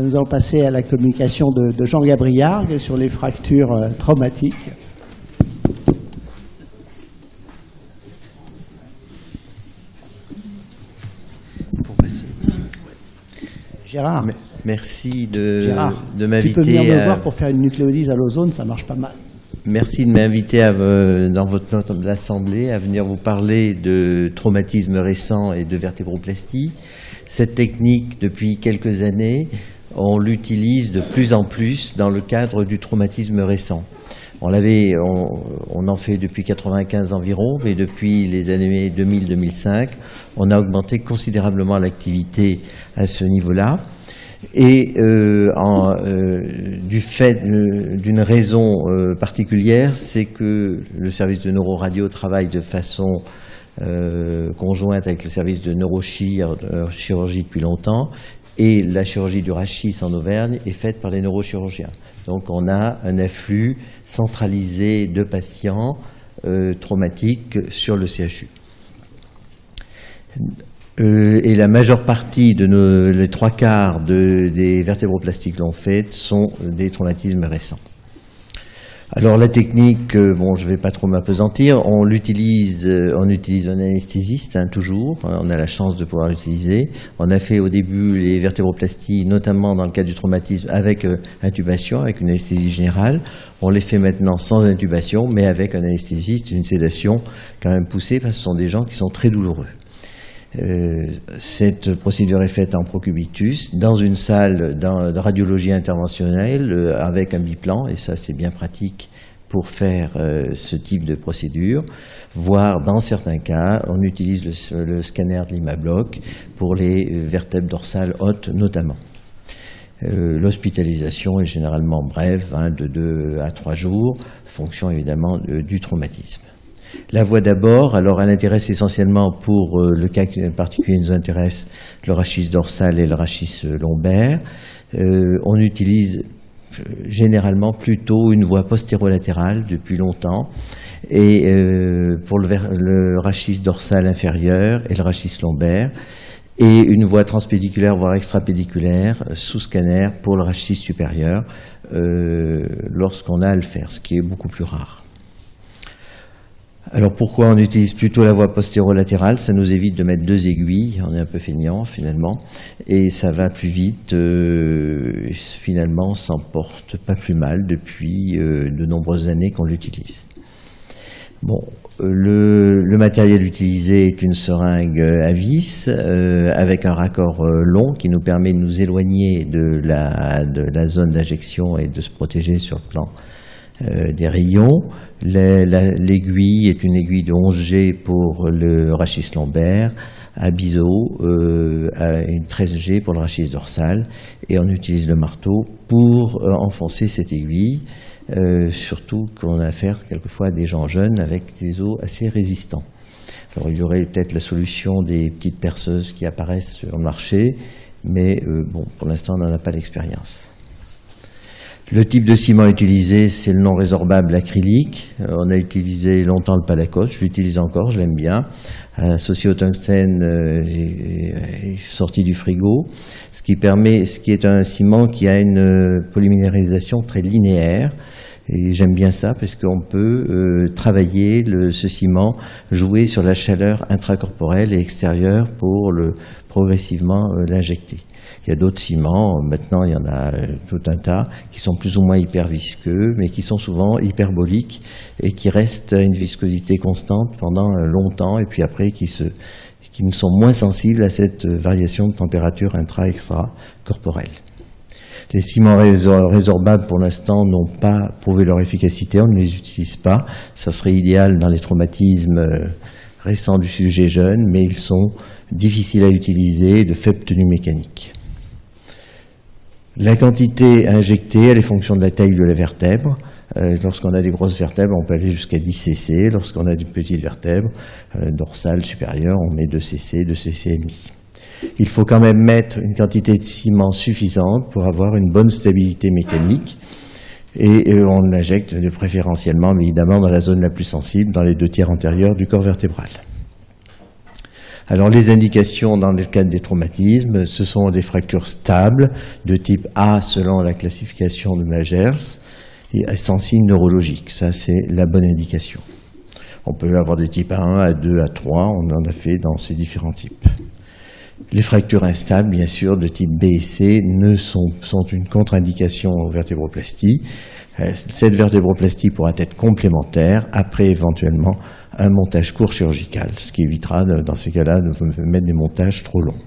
Nous allons passer à la communication de Jean Gabriard sur les fractures traumatiques. Pour passer ici. Gérard. Merci Gérard, de m'inviter. Tu peux venir me voir pour faire une nucléolyse à l'ozone, ça marche pas mal. Merci de m'inviter dans votre note de l'Assemblée à venir vous parler de traumatismes récents et de vertébroplastie. Cette technique, depuis quelques années, on l'utilise de plus en plus dans le cadre du traumatisme récent. On en fait depuis 1995 environ, mais depuis les années 2000-2005, on a augmenté considérablement l'activité à ce niveau-là. Et du fait d'une raison particulière, c'est que le service de neuroradio travaille de façon conjointe avec le service de neurochirurgie depuis longtemps, et la chirurgie du rachis en Auvergne est faite par les neurochirurgiens. Donc on a un afflux centralisé de patients traumatiques sur le CHU. Et la majeure partie les 3/4 des vertébroplastiques l'ont fait sont des traumatismes récents. Alors la technique, je ne vais pas trop m'appesantir, on utilise un anesthésiste, toujours, on a la chance de pouvoir l'utiliser. On a fait au début les vertébroplasties, notamment dans le cas du traumatisme, avec intubation, avec une anesthésie générale. On les fait maintenant sans intubation, mais avec un anesthésiste, une sédation quand même poussée, parce que ce sont des gens qui sont très douloureux. Cette procédure est faite en procubitus dans une salle de radiologie interventionnelle avec un biplan, et ça c'est bien pratique pour faire ce type de procédure, voire dans certains cas on utilise le scanner de l'IMABLOC pour les vertèbres dorsales hautes notamment. L'hospitalisation est généralement brève, de 2 à 3 jours, fonction évidemment du traumatisme. La voie d'abord, alors elle intéresse essentiellement pour le cas qui en particulier nous intéresse, le rachis dorsal et le rachis lombaire. On utilise généralement plutôt une voie postérolatérale depuis longtemps, et pour le rachis dorsal inférieur et le rachis lombaire, et une voie transpédiculaire voire extrapédiculaire sous scanner pour le rachis supérieur lorsqu'on a à le faire, ce qui est beaucoup plus rare. Alors pourquoi on utilise plutôt la voie postérolatérale? Ça nous évite de mettre 2 aiguilles, on est un peu feignant finalement, et ça va plus vite, finalement on s'en porte pas plus mal depuis de nombreuses années qu'on l'utilise. Bon, le matériel utilisé est une seringue à vis avec un raccord long qui nous permet de nous éloigner de la zone d'injection et de se protéger sur le plan des rayons. L'aiguille est une aiguille de 11G pour le rachis lombaire, à biseau, à une 13G pour le rachis dorsal, et on utilise le marteau pour enfoncer cette aiguille, surtout qu'on a affaire quelquefois à des gens jeunes avec des os assez résistants. Alors il y aurait peut-être la solution des petites perceuses qui apparaissent sur le marché, mais pour l'instant on n'en a pas l'expérience. Le type de ciment utilisé, c'est le non résorbable acrylique. On a utilisé longtemps le Palacos, je l'utilise encore, je l'aime bien. Associé au tungstène, sorti du frigo, ce qui est un ciment qui a une polymérisation très linéaire. Et j'aime bien ça parce qu'on peut travailler ce ciment, jouer sur la chaleur intracorporelle et extérieure pour progressivement l'injecter. Il y a d'autres ciments, maintenant il y en a tout un tas, qui sont plus ou moins hyper visqueux, mais qui sont souvent hyperboliques et qui restent à une viscosité constante pendant longtemps, et puis après qui nous sont moins sensibles à cette variation de température intra-extra-corporelle. Les ciments résorbables, pour l'instant, n'ont pas prouvé leur efficacité, on ne les utilise pas. Ça serait idéal dans les traumatismes récents du sujet jeune, mais ils sont difficiles à utiliser, de faible tenue mécanique. La quantité injectée, elle est fonction de la taille de la vertèbre. Lorsqu'on a des grosses vertèbres, on peut aller jusqu'à 10 cc. Lorsqu'on a des petites vertèbres, dorsales supérieures, on met 2 cc, 2 cc et demi. Il faut quand même mettre une quantité de ciment suffisante pour avoir une bonne stabilité mécanique. Et on l'injecte préférentiellement, mais évidemment, dans la zone la plus sensible, dans les 2 tiers antérieurs du corps vertébral. Alors les indications dans le cadre des traumatismes, ce sont des fractures stables de type A selon la classification de Magers et sans signe neurologique. Ça, c'est la bonne indication. On peut avoir des types A1, A2, A3, on en a fait dans ces différents types. Les fractures instables, bien sûr, de type B et C, sont une contre-indication aux vertébroplasties. Cette vertébroplastie pourra être complémentaire après éventuellement un montage court chirurgical, ce qui évitera dans ces cas-là de mettre des montages trop longs.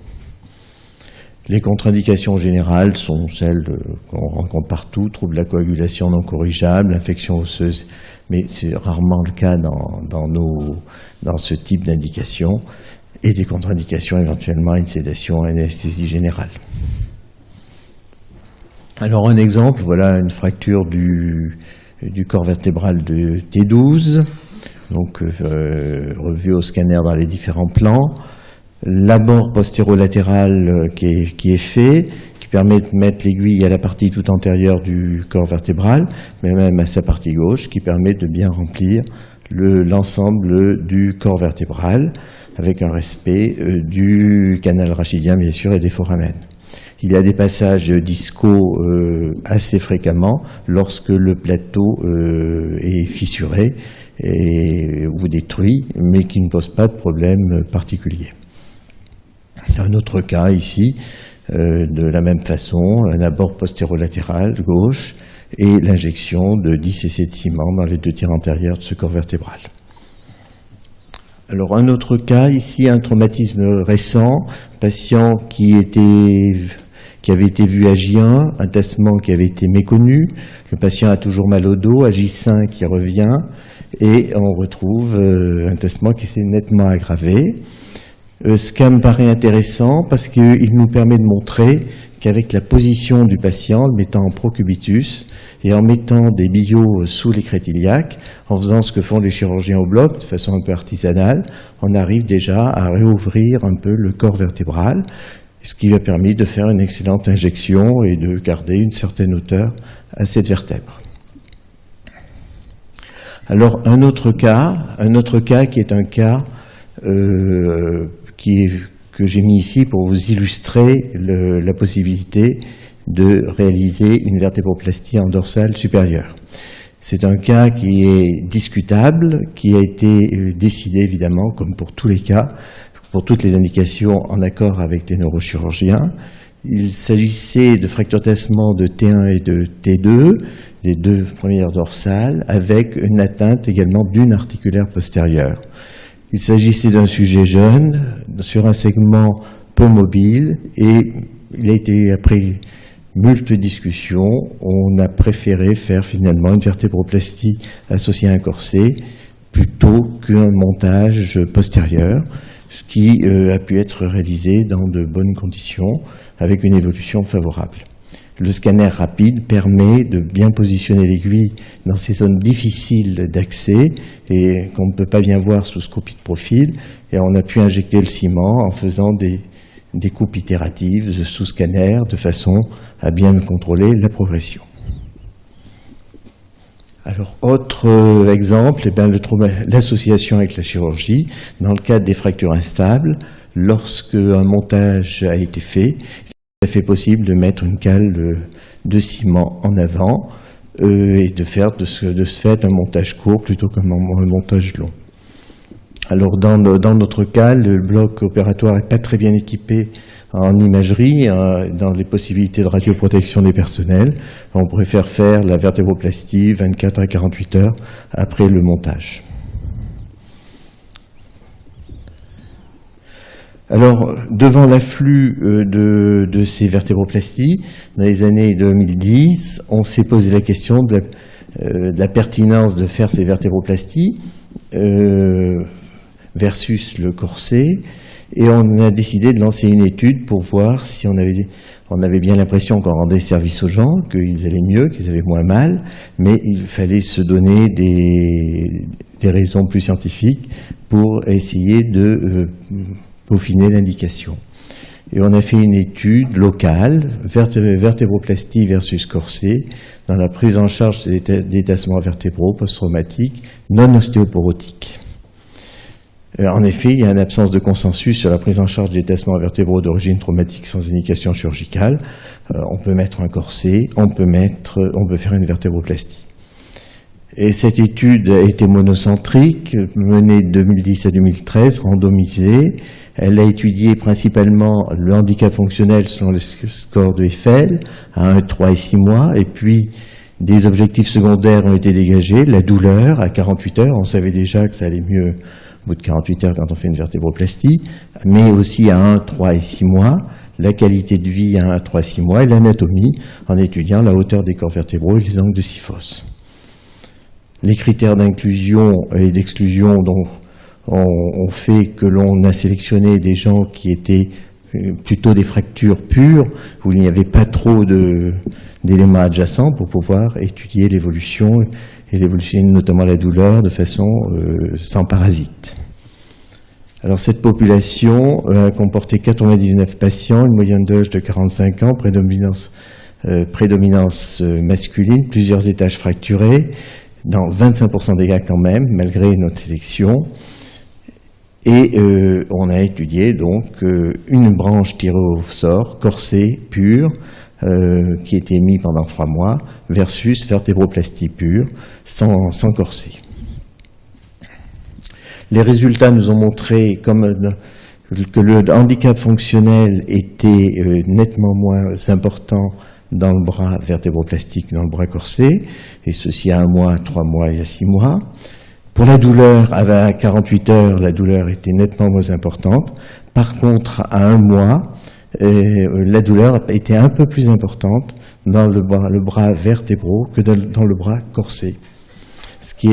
Les contre-indications générales sont celles qu'on rencontre partout, troubles de la coagulation non corrigeables, infections osseuses, mais c'est rarement le cas dans ce type d'indication, et des contre-indications éventuellement à une sédation, à une anesthésie générale. Alors un exemple, voilà une fracture du corps vertébral de T12, donc revue au scanner dans les différents plans. L'abord postérolatéral qui est fait, qui permet de mettre l'aiguille à la partie tout antérieure du corps vertébral, mais même à sa partie gauche, qui permet de bien remplir l'ensemble du corps vertébral, avec un respect du canal rachidien, bien sûr, et des foramens. Il y a des passages discaux assez fréquemment lorsque le plateau est fissuré ou détruit, mais qui ne pose pas de problème particulier. Un autre cas ici, de la même façon, un abord postérolatéral gauche et l'injection de 10 cc de ciment dans les deux tiers antérieurs de ce corps vertébral. Alors un autre cas ici, un traumatisme récent, patient qui avait été vu à J1, un tassement qui avait été méconnu, le patient a toujours mal au dos, à J5 qui revient, et on retrouve un tassement qui s'est nettement aggravé. Ce cas me paraît intéressant parce qu'il nous permet de montrer qu'avec la position du patient, le mettant en procubitus et en mettant des billots sous les crétiliaques, en faisant ce que font les chirurgiens au bloc de façon un peu artisanale, on arrive déjà à réouvrir un peu le corps vertébral, ce qui a permis de faire une excellente injection et de garder une certaine hauteur à cette vertèbre. Alors un autre cas qui est un cas que j'ai mis ici pour vous illustrer la possibilité de réaliser une vertébroplastie en dorsale supérieure. C'est un cas qui est discutable, qui a été décidé évidemment, comme pour tous les cas, pour toutes les indications en accord avec les neurochirurgiens. Il s'agissait de fractures tassement de T1 et de T2, des deux premières dorsales, avec une atteinte également d'une articulaire postérieure. Il s'agissait d'un sujet jeune, sur un segment peu mobile, et il a été, après multiples discussions, on a préféré faire finalement une vertébroplastie associée à un corset, plutôt qu'un montage postérieur, ce qui a pu être réalisé dans de bonnes conditions, avec une évolution favorable. Le scanner rapide permet de bien positionner l'aiguille dans ces zones difficiles d'accès et qu'on ne peut pas bien voir sous scopie de profil, et on a pu injecter le ciment en faisant des coupes itératives sous scanner de façon à bien contrôler la progression. Alors, autre exemple, l'association avec la chirurgie, dans le cadre des fractures instables, lorsque un montage a été fait, il est possible de mettre une cale de ciment en avant et de faire de ce fait un montage court plutôt qu'un montage long. Alors dans notre cas, le bloc opératoire n'est pas très bien équipé en imagerie, dans les possibilités de radioprotection des personnels. On préfère faire la vertébroplastie 24 à 48 heures après le montage. Alors, devant l'afflux de ces vertébroplasties, dans les années 2010, on s'est posé la question de la pertinence de faire ces vertébroplasties versus le corset, et on a décidé de lancer une étude pour voir si on avait bien l'impression qu'on rendait service aux gens, qu'ils allaient mieux, qu'ils avaient moins mal, mais il fallait se donner des raisons plus scientifiques pour essayer de peaufiner l'indication. Et on a fait une étude locale, vertébroplastie versus corset, dans la prise en charge des tassements vertébraux post-traumatiques non ostéoporotiques. En effet, il y a une absence de consensus sur la prise en charge des tassements vertébraux d'origine traumatique sans indication chirurgicale. On peut mettre un corset, on peut faire une vertébroplastie. Et cette étude a été monocentrique, menée de 2010 à 2013, randomisée. Elle a étudié principalement le handicap fonctionnel selon le score de Eiffel à 1, 3 et 6 mois, et puis des objectifs secondaires ont été dégagés, la douleur à 48 heures, on savait déjà que ça allait mieux au bout de 48 heures quand on fait une vertébroplastie, mais aussi à 1, 3 et 6 mois, la qualité de vie à 1, 3 et 6 mois, et l'anatomie en étudiant la hauteur des corps vertébraux et les angles de syphose. Les critères d'inclusion et d'exclusion ont fait que l'on a sélectionné des gens qui étaient plutôt des fractures pures, où il n'y avait pas trop d'éléments adjacents pour pouvoir étudier l'évolution, et notamment la douleur, de façon sans parasite. Alors cette population a comporté 99 patients, une moyenne d'âge de 45 ans, prédominance masculine, plusieurs étages fracturés, dans 25% des cas quand même, malgré notre sélection. Et on a étudié donc une branche tirée au sort, corset pur, qui était mis pendant 3 mois, versus vertébroplastie pure, sans corset. Les résultats nous ont montré que le handicap fonctionnel était nettement moins important dans le bras vertébroplastique que dans le bras corset, et ceci à 1 mois, 3 mois et à 6 mois. Pour la douleur, à 48 heures, la douleur était nettement moins importante. Par contre, à 1 mois, la douleur était un peu plus importante dans le bras vertébraux que dans le bras corset. Ce qui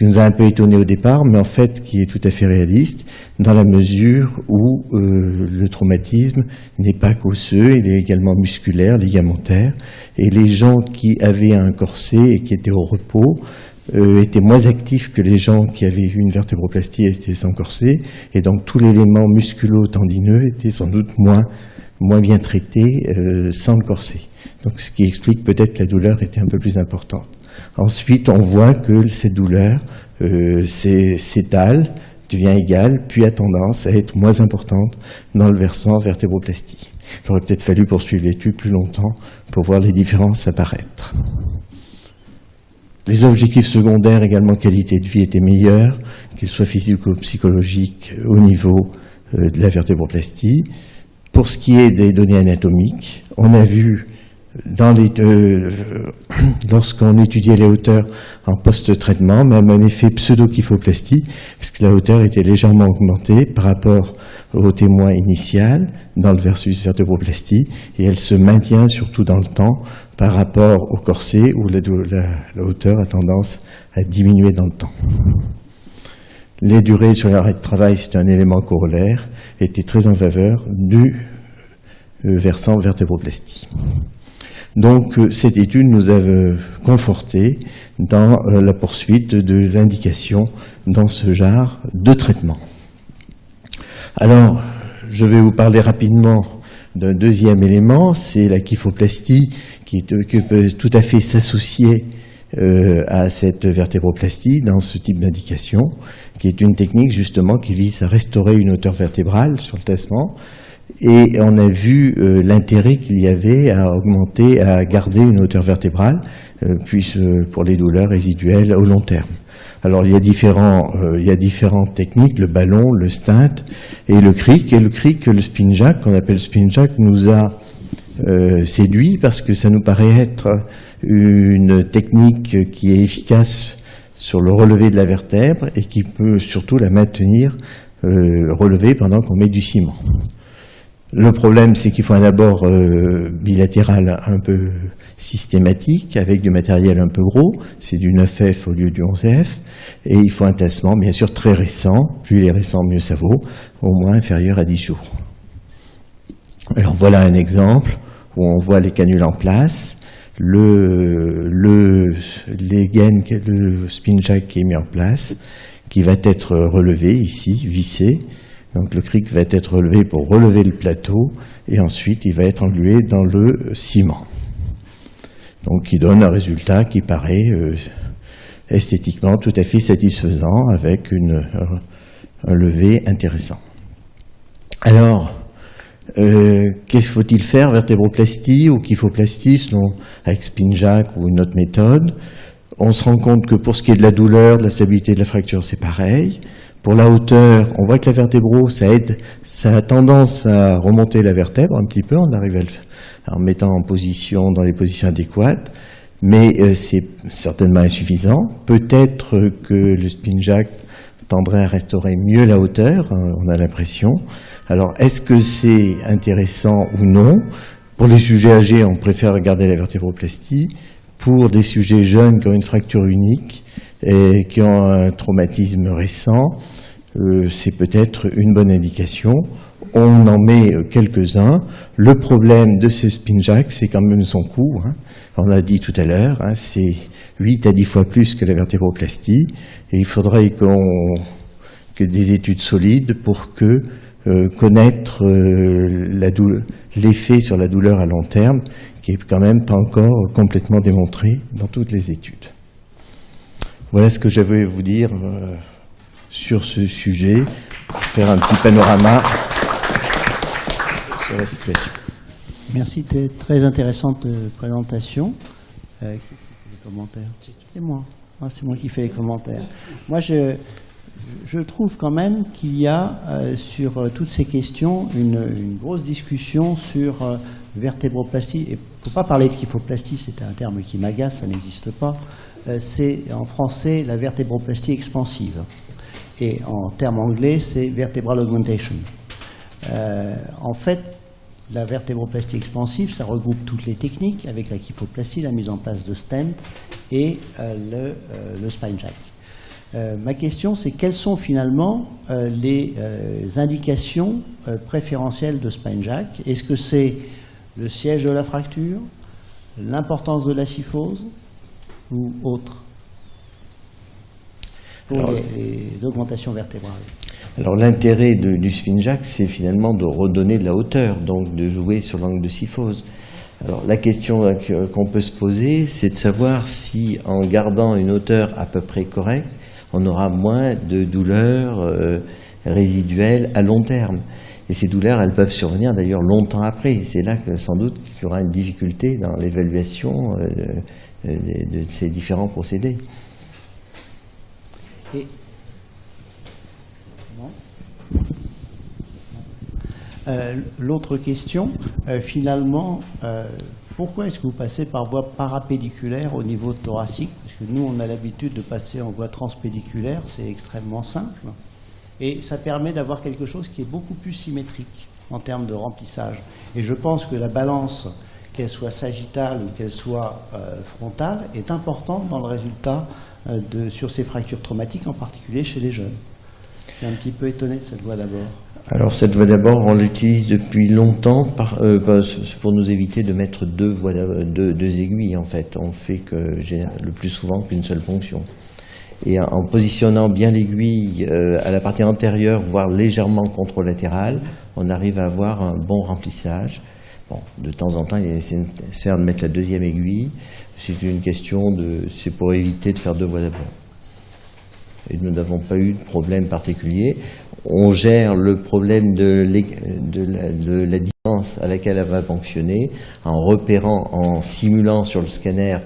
nous a un peu étonné au départ, mais en fait qui est tout à fait réaliste, dans la mesure où le traumatisme n'est pas qu'osseux, il est également musculaire, ligamentaire, et les gens qui avaient un corset et qui étaient au repos étaient moins actifs que les gens qui avaient eu une vertébroplastie et étaient sans corset, et donc tout l'élément musculo-tendineux était sans doute moins bien traité sans le corset. Donc ce qui explique peut-être que la douleur était un peu plus importante. Ensuite, on voit que cette douleur s'étale, devient égale, puis a tendance à être moins importante dans le versant vertébroplastie. Il aurait peut-être fallu poursuivre l'étude plus longtemps pour voir les différences apparaître. Les objectifs secondaires, également qualité de vie, étaient meilleurs, qu'ils soient physico-psychologiques au niveau de la vertébroplastie. Pour ce qui est des données anatomiques, on a vu lorsqu'on étudiait les hauteurs en post-traitement, même un effet pseudo-kyphoplastie, puisque la hauteur était légèrement augmentée par rapport au témoin initial dans le versus vertébroplastie, et elle se maintient surtout dans le temps par rapport au corset où la hauteur a tendance à diminuer dans le temps. Les durées sur l'arrêt de travail, c'est un élément corollaire, étaient très en faveur du versant vertébroplastie. Donc cette étude nous a conforté dans la poursuite de l'indication dans ce genre de traitement. Alors, je vais vous parler rapidement d'un deuxième élément, c'est la kyphoplastie qui peut tout à fait s'associer à cette vertébroplastie dans ce type d'indication, qui est une technique justement qui vise à restaurer une hauteur vertébrale sur le tassement. Et on a vu l'intérêt qu'il y avait à augmenter, à garder une hauteur vertébrale, pour les douleurs résiduelles au long terme. Alors il y a différentes techniques, le ballon, le stint et le cric. Et le cric, le spin jack, qu'on appelle spin jack, nous a séduit parce que ça nous paraît être une technique qui est efficace sur le relevé de la vertèbre et qui peut surtout la maintenir relevée pendant qu'on met du ciment. Le problème, c'est qu'il faut un abord bilatéral un peu systématique, avec du matériel un peu gros, c'est du 9F au lieu du 11F, et il faut un tassement, bien sûr, très récent, plus il est récent, mieux ça vaut, au moins inférieur à 10 jours. Alors voilà un exemple où on voit les canules en place, le spin jack qui est mis en place, qui va être relevé ici, vissé. Donc le cric va être relevé pour relever le plateau et ensuite il va être englué dans le ciment. Donc qui donne un résultat qui paraît esthétiquement tout à fait satisfaisant, avec un lever intéressant. Alors, qu'est-ce faut-il faire, vertébroplastie ou kyphoplastie, selon avec Spinjak ou une autre méthode? On se rend compte que pour ce qui est de la douleur, de la stabilité de la fracture, c'est pareil. Pour la hauteur, on voit que la vertébro, ça a tendance à remonter la vertèbre un petit peu, on arrive à le faire en mettant en position, dans les positions adéquates, mais c'est certainement insuffisant. Peut-être que le Spinjak tendrait à restaurer mieux la hauteur, on a l'impression. Alors, est-ce que c'est intéressant ou non? Pour les sujets âgés, on préfère garder la vertébroplastie. Pour des sujets jeunes qui ont une fracture unique et qui ont un traumatisme récent, c'est peut-être une bonne indication. On en met quelques-uns. Le problème de ce Spinjak, c'est quand même son coût. On l'a dit tout à l'heure, c'est 8 à 10 fois plus que la vertébroplastie. Et il faudrait que des études solides pour connaître l'effet sur la douleur à long terme, qui est quand même pas encore complètement démontré dans toutes les études. Voilà ce que j'avais à vous dire sur ce sujet, pour faire un petit panorama sur la situation. Merci, très intéressante présentation. Qui fait les commentaires? C'est moi. C'est moi qui fais les commentaires. Moi, je trouve quand même qu'il y a sur toutes ces questions une grosse discussion sur vertébroplastie. Et il ne faut pas parler de kyphoplastie, c'est un terme qui m'agace, ça n'existe pas. C'est en français la vertébroplastie expansive. Et en termes anglais, c'est vertebral augmentation. En fait, la vertébroplastie expansive, ça regroupe toutes les techniques avec la kyphoplastie, la mise en place de stent et le Spinjak. Ma question, c'est quelles sont finalement les indications préférentielles de Spinjak? Est-ce que c'est le siège de la fracture, l'importance de la kyphose ou autre pour les augmentations vertébrales? Alors l'intérêt du Spinjak, c'est finalement de redonner de la hauteur, donc de jouer sur l'angle de kyphose. Alors la question qu'on peut se poser, c'est de savoir si en gardant une hauteur à peu près correcte, on aura moins de douleurs résiduelles à long terme. Et ces douleurs, elles peuvent survenir d'ailleurs longtemps après. C'est là que sans doute qu'il y aura une difficulté dans l'évaluation de ces différents procédés. Et l'autre question, finalement, pourquoi est-ce que vous passez par voie parapédiculaire au niveau thoracique? Parce que nous, on a l'habitude de passer en voie transpédiculaire, c'est extrêmement simple. Et ça permet d'avoir quelque chose qui est beaucoup plus symétrique en termes de remplissage. Et je pense que la balance, qu'elle soit sagittale ou qu'elle soit frontale, est importante dans le résultat sur ces fractures traumatiques, en particulier chez les jeunes. Je suis un petit peu étonné de cette voie d'abord. Alors cette voie d'abord, on l'utilise depuis longtemps pour nous éviter de mettre deux aiguilles en fait. On fait le plus souvent qu'une seule fonction. Et en positionnant bien l'aiguille à la partie antérieure, voire légèrement contralatérale, on arrive à avoir un bon remplissage. Bon, de temps en temps, il est nécessaire de mettre la deuxième aiguille. C'est une question c'est pour éviter de faire deux voies d'abord. Et nous n'avons pas eu de problème particulier. On gère le problème de la distance à laquelle elle va fonctionner en repérant, en simulant sur le scanner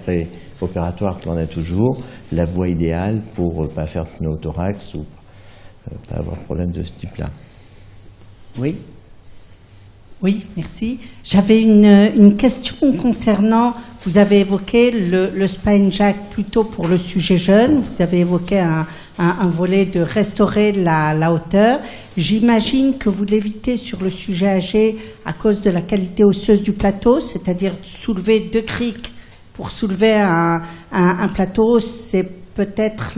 préopératoire que l'on a toujours, la voie idéale pour ne pas faire pneumothorax ou pas avoir de problème de ce type-là. Oui. Oui, merci. J'avais une question concernant, vous avez évoqué le Spinjak plutôt pour le sujet jeune, vous avez évoqué un volet de restaurer la hauteur. J'imagine que vous l'évitez sur le sujet âgé à cause de la qualité osseuse du plateau, c'est-à-dire soulever 2 criques pour soulever un plateau, c'est peut-être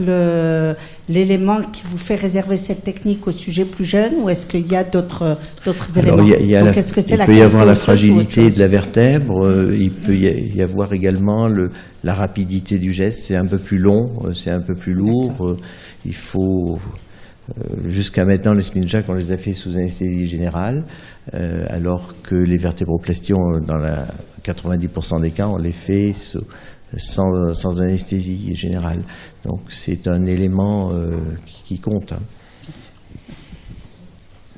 l'élément qui vous fait réserver cette technique au sujet plus jeune, ou est-ce qu'il y a d'autres éléments? Donc, il peut y avoir la fragilité de la vertèbre, il peut y avoir également la rapidité du geste, c'est un peu plus long, c'est un peu plus lourd, il faut... Jusqu'à maintenant, les Spinjak, on les a fait sous anesthésie générale, alors que les vertébroplasties, dans 90% des cas, on les fait sans anesthésie générale. Donc c'est un élément qui compte. Hein.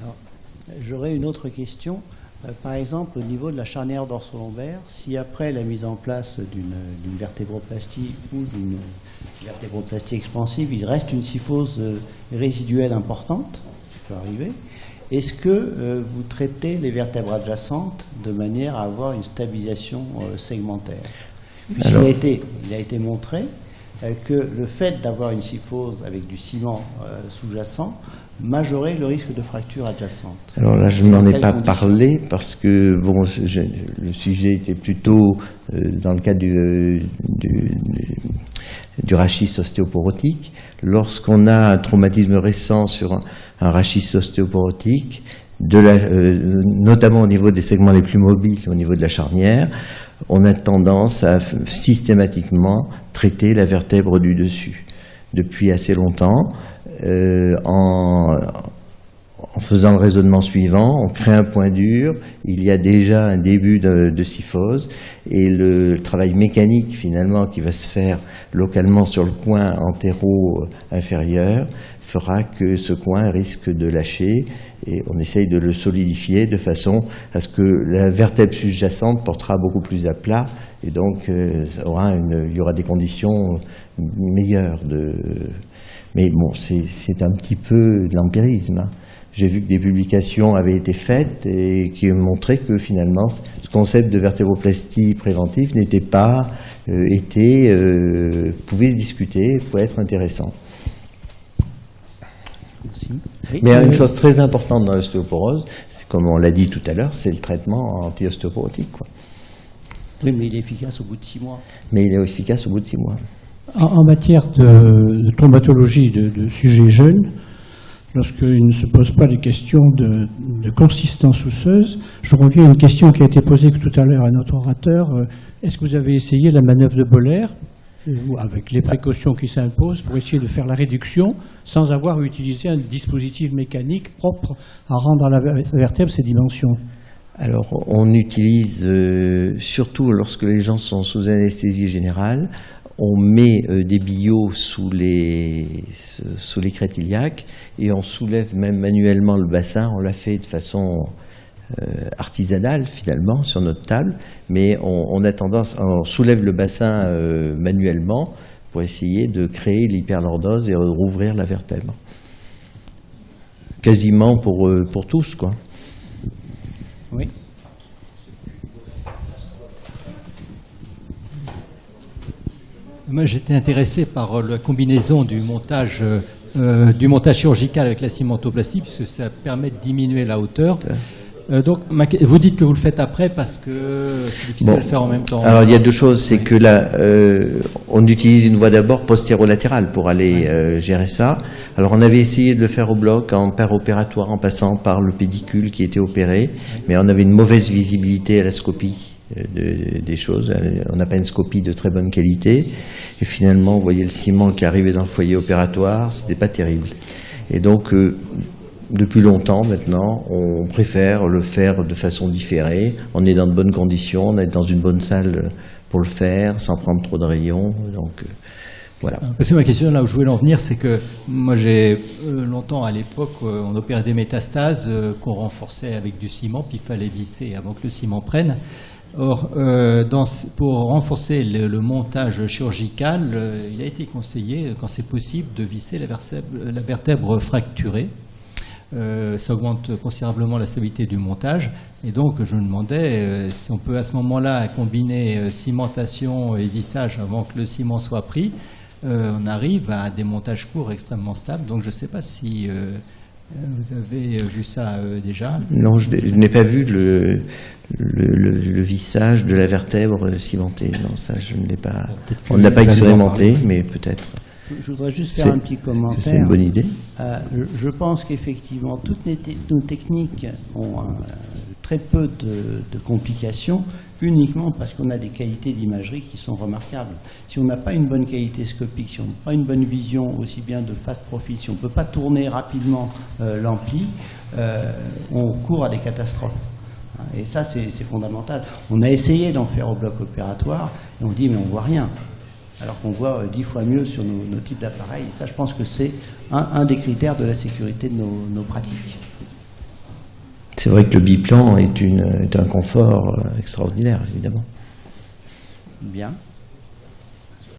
Alors, j'aurais une autre question. Par exemple, au niveau de la charnière dorso-lombaire, si après la mise en place d'une vertébroplastie ou d'une vertébroplastie expansive, il reste une kyphose résiduelle importante, qui peut arriver, est-ce que vous traitez les vertèbres adjacentes de manière à avoir une stabilisation segmentaire? Alors, il a été montré que le fait d'avoir une kyphose avec du ciment sous-jacent majorer le risque de fracture adjacente. Alors là, je n'en ai pas parlé parce que bon, le sujet était plutôt dans le cadre du rachis ostéoporotique. Lorsqu'on a un traumatisme récent sur un rachis ostéoporotique, notamment au niveau des segments les plus mobiles, au niveau de la charnière, on a tendance à systématiquement traiter la vertèbre du dessus. Depuis assez longtemps, en faisant le raisonnement suivant, on crée un point dur, il y a déjà un début de kyphose, et le travail mécanique finalement qui va se faire localement sur le coin antéro-inférieur fera que ce coin risque de lâcher, et on essaye de le solidifier de façon à ce que la vertèbre sous-jacente portera beaucoup plus à plat, et donc il y aura des conditions meilleures. Mais bon, c'est un petit peu de l'empirisme. Hein. J'ai vu que des publications avaient été faites et qui montraient que finalement, ce concept de vertébroplastie préventive n'était pas pouvait se discuter, pouvait être intéressant. Merci. Oui. Mais une chose très importante dans l'ostéoporose, comme on l'a dit tout à l'heure, c'est le traitement anti-ostéoporotique, quoi. Oui, mais il est efficace au bout de 6 mois. Mais il est efficace au bout de 6 mois. En matière de traumatologie de sujets jeunes, lorsqu'il ne se pose pas des questions de consistance osseuse, je reviens à une question qui a été posée tout à l'heure à notre orateur. Est-ce que vous avez essayé la manœuvre de Boller, avec les précautions qui s'imposent, pour essayer de faire la réduction sans avoir utilisé un dispositif mécanique propre à rendre à la vertèbre ses dimensions? Alors, on utilise, surtout lorsque les gens sont sous anesthésie générale, on met des billots sous les crêtes iliaques et on soulève même manuellement le bassin. On l'a fait de façon artisanale finalement sur notre table, mais on soulève le bassin manuellement pour essayer de créer l'hyperlordose et de rouvrir la vertèbre. Quasiment pour tous, quoi. Oui. Moi, j'étais intéressé par la combinaison du montage chirurgical avec la cimentoplastie, puisque ça permet de diminuer la hauteur. Donc, vous dites que vous le faites après parce que c'est difficile de le faire en même temps. Alors, il y a deux choses. C'est que là, on utilise une voie d'abord postérolatérale pour aller gérer ça. Alors, on avait essayé de le faire au bloc, en opératoire, en passant par le pédicule qui était opéré, mais on avait une mauvaise visibilité à la scopie des choses. On n'a pas une scopie de très bonne qualité. Et finalement, vous voyez le ciment qui arrivait dans le foyer opératoire, c'était pas terrible. Et donc, depuis longtemps maintenant, on préfère le faire de façon différée. On est dans de bonnes conditions, on est dans une bonne salle pour le faire, sans prendre trop de rayons. Donc, voilà. Parce que ma question, là où je voulais en venir, c'est que moi j'ai longtemps à l'époque, on opérait des métastases qu'on renforçait avec du ciment, puis il fallait visser avant que le ciment prenne. Or, pour renforcer le montage chirurgical, il a été conseillé, quand c'est possible, de visser la vertèbre fracturée. Ça augmente considérablement la stabilité du montage. Et donc, je me demandais si on peut à ce moment-là combiner cimentation et vissage avant que le ciment soit pris. On arrive à des montages courts extrêmement stables. Donc, je ne sais pas si vous avez vu ça déjà. Non, je n'ai pas vu le vissage de la vertèbre cimentée. Non, ça, je ne l'ai pas. On ne l'a pas expérimenté, mais peut-être. Je voudrais juste faire un petit commentaire. C'est une bonne idée. Je pense qu'effectivement, toutes nos techniques ont très peu de complications, uniquement parce qu'on a des qualités d'imagerie qui sont remarquables. Si on n'a pas une bonne qualité scopique, si on n'a pas une bonne vision aussi bien de face profil, si on ne peut pas tourner rapidement l'ampli, on court à des catastrophes. Et ça, c'est fondamental. On a essayé d'en faire au bloc opératoire et on dit mais on voit rien. Alors qu'on voit 10 fois mieux sur nos types d'appareils. Ça, je pense que c'est un des critères de la sécurité de nos pratiques. C'est vrai que le biplan est un confort extraordinaire, évidemment. Bien.